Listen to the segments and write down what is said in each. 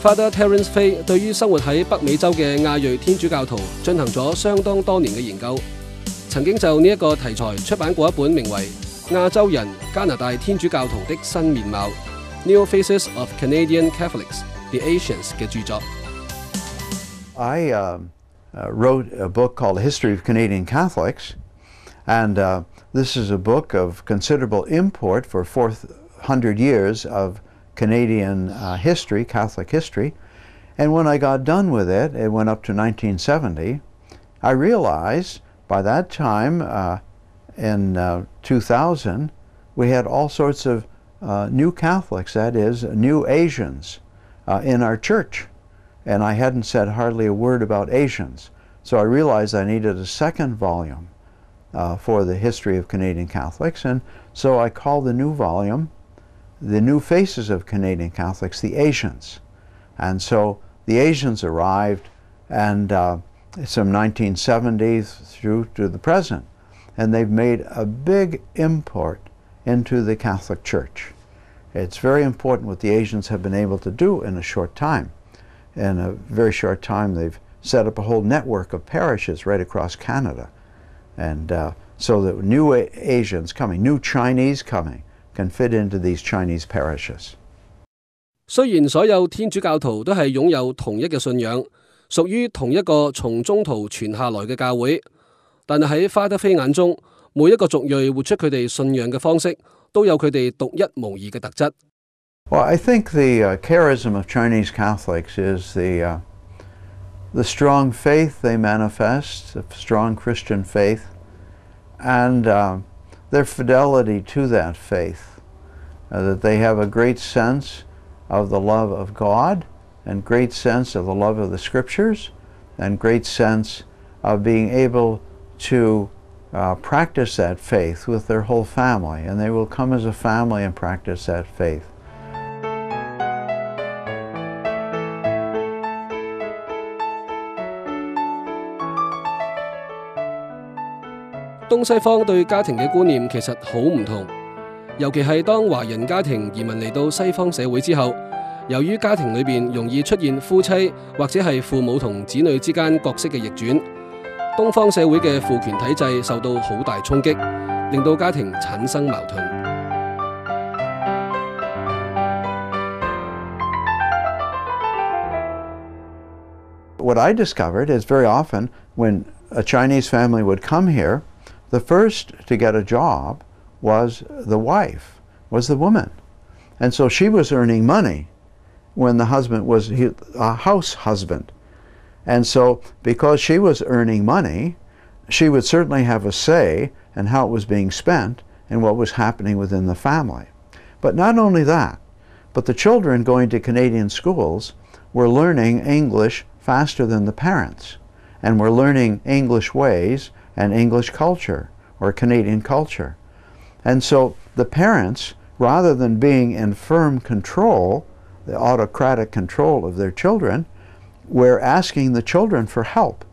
Father Terence Fay 對於生活喺北美洲嘅亞裔天主教徒進行咗相當多年嘅研究，曾經就呢一個題材出版過一本名為《亞洲人加拿大天主教徒的新面貌》（New Faces of Canadian Catholics: The Asians） 嘅著作。I wrote a book called History of Canadian Catholics, and this is a book of considerable import for 400 years of Canadian history, Catholic history. And when I got done with it, it went up to 1970, I realized by that time, in 2000, we had all sorts of new Catholics, that is, new Asians in our church. And I hadn't said hardly a word about Asians. So I realized I needed a second volume for the history of Canadian Catholics. And so I called the new volume, The New Faces of Canadian Catholics, the Asians. And so the Asians arrived, and some 1970 through to the present. And they've made a big import into the Catholic Church. It's very important what the Asians have been able to do in a short time. In a very short time, they've set up a whole network of parishes right across Canada. And so that new Asians coming, new Chinese coming, can fit into these Chinese parishes. 雖然所有天主教徒都係擁有同一嘅信仰，屬於同一個從中途傳下來嘅教會，但係喺Father Fay眼中，每一個族裔活出佢哋信仰嘅方式，都有佢哋獨一無二嘅特質。Well, I think the charism of Chinese Catholics is the strong faith they manifest, the strong Christian faith, and their fidelity to that faith, that they have a great sense of the love of God, and great sense of the love of the Scriptures, and great sense of being able to practice that faith with their whole family, and they will come as a family and practice that faith. 東西方對家庭嘅觀念其實好唔同，尤其係當華人家庭移民嚟到西方社會之後，由於家庭裏邊容易出現夫妻或者係父母同子女之間角色嘅逆轉，東方社會嘅父權體制受到好大衝擊，令到家庭產生矛盾。What I discovered is very often when a Chinese family would come here, the first to get a job was the wife, was the woman. And so she was earning money when the husband was a house husband. And so because she was earning money, she would certainly have a say in how it was being spent and what was happening within the family. But not only that, but the children going to Canadian schools were learning English faster than the parents, and were learning English ways and English culture, or Canadian culture. And so the parents, rather than being in firm control, the autocratic control of their children, were asking the children for help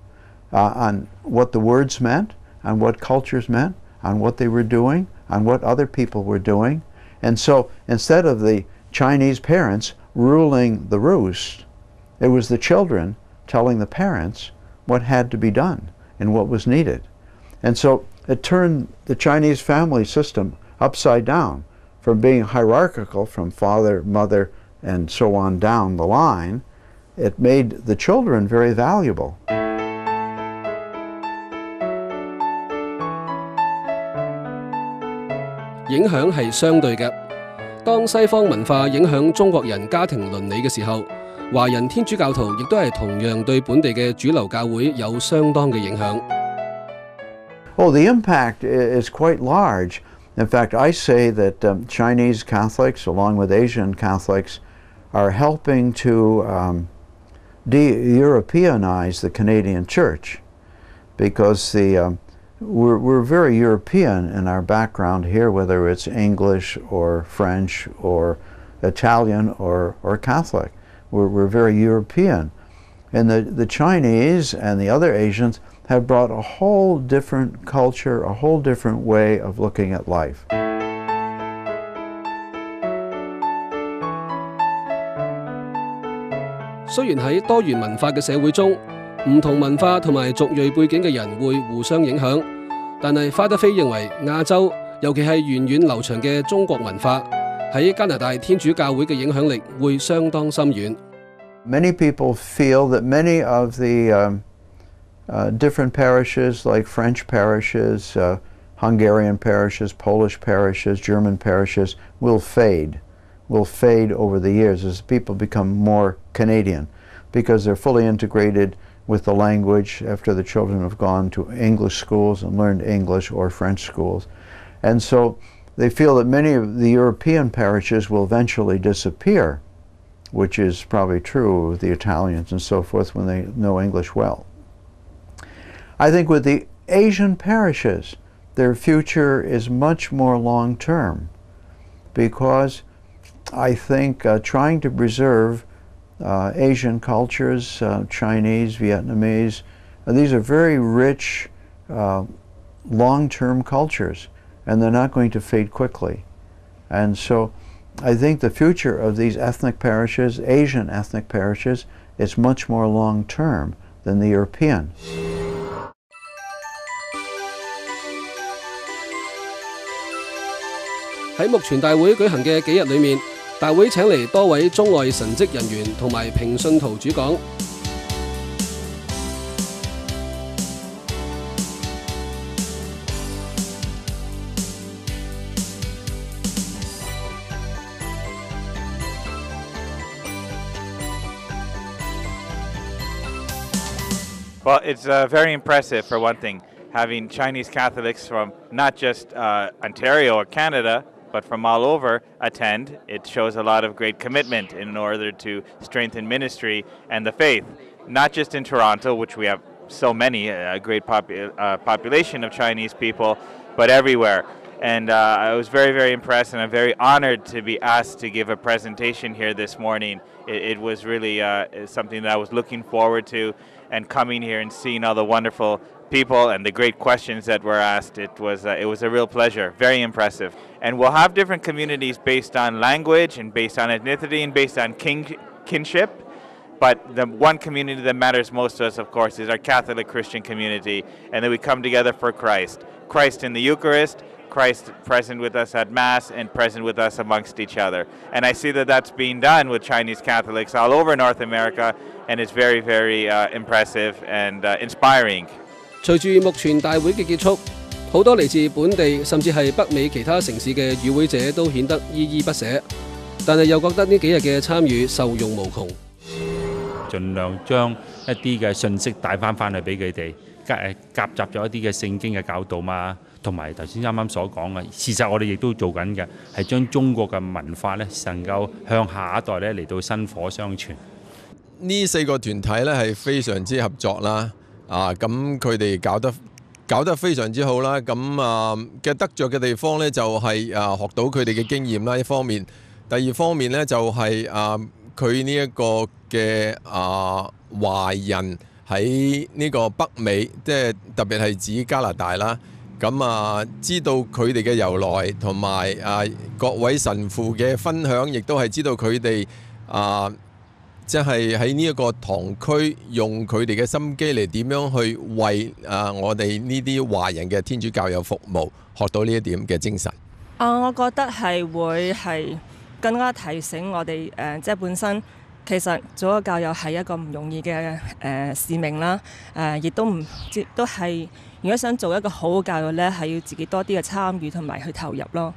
on what the words meant, on what cultures meant, on what they were doing, on what other people were doing. And so instead of the Chinese parents ruling the roost, it was the children telling the parents what had to be done and what was needed. And so it turned the Chinese family system upside down, from being hierarchical from father, mother, and so on down the line. It made the children very valuable. 影響係相對嘅。當西方文化影響中國人家庭倫理嘅時候，華人天主教徒亦都係同樣對本地嘅主流教會有相當嘅影響。Oh, the impact is quite large. In fact, I say that Chinese Catholics, along with Asian Catholics, are helping to de-Europeanize the Canadian Church, because we're very European in our background here, whether it's English or French or Italian or Catholic. We're very European. And the Chinese and the other Asians have brought a whole different culture, a whole different way of looking at life. 雖然喺多元文化嘅社會中，唔同文化同埋族裔背景嘅人會互相影響，但係花德菲認為亞洲，尤其係源遠流長嘅中國文化，喺加拿大天主教會嘅影響力會相當深遠。Many people feel that many of the different parishes, like French parishes, Hungarian parishes, Polish parishes, German parishes, will fade over the years as people become more Canadian, because they're fully integrated with the language after the children have gone to English schools and learned English or French schools. And so they feel that many of the European parishes will eventually disappear, which is probably true of the Italians and so forth when they know English well. I think with the Asian parishes, their future is much more long-term, because I think trying to preserve Asian cultures, Chinese, Vietnamese, these are very rich long-term cultures, and they're not going to fade quickly. And so I think the future of these ethnic parishes, Asian ethnic parishes, is much more long-term than the European. 喺牧傳大會舉行嘅幾日裏面，大會請嚟多位中外神職人員同埋平信徒主講。Well, it's very impressive, for one thing, having Chinese Catholics from not just Ontario or Canada, but from all over attend. It shows a lot of great commitment in order to strengthen ministry and the faith, not just in Toronto, which we have so many, a great population of Chinese people, but everywhere. And I was very, very impressed, and I'm very honored to be asked to give a presentation here this morning. It was really something that I was looking forward to, and coming here and seeing all the wonderful people and the great questions that were asked, it was a real pleasure, very impressive. And we'll have different communities based on language and based on ethnicity and based on kinship. But the one community that matters most to us, of course, is our Catholic Christian community, and that we come together for Christ. Christ in the Eucharist, Christ present with us at Mass, and present with us amongst each other. And I see that that's being done with Chinese Catholics all over North America, and it's very, very impressive and inspiring. 隨住牧傳大會嘅結束，好多嚟自本地甚至係北美其他城市嘅與會者都顯得依依不捨，但係又覺得呢幾日嘅參與受用無窮。盡量將一啲嘅信息帶翻去俾佢哋，夾雜咗一啲嘅聖經嘅教導嘛，同埋頭先啱啱所講嘅，事實我哋亦都做緊嘅，係將中國嘅文化咧，能夠向下一代咧嚟到薪火相傳。呢4個團體咧係非常之合作啦。咁佢哋搞得非常之好啦，咁嘅得着嘅地方咧就係學到佢哋嘅經驗啦，一方面，第二方面咧就係佢呢一個嘅華人喺呢個北美，即係特別係指加拿大啦，咁知道佢哋嘅由來，同埋各位神父嘅分享，亦都係知道佢哋即係喺呢一個堂區用佢哋嘅心機嚟點樣去為我哋呢啲華人嘅天主教友服務，學到呢一點嘅精神。我覺得係會係更加提醒我哋即係本身其實做個教友係一個唔容易嘅使命啦。亦都係如果想做一個好嘅教友咧，係要自己多啲嘅參與同埋去投入咯。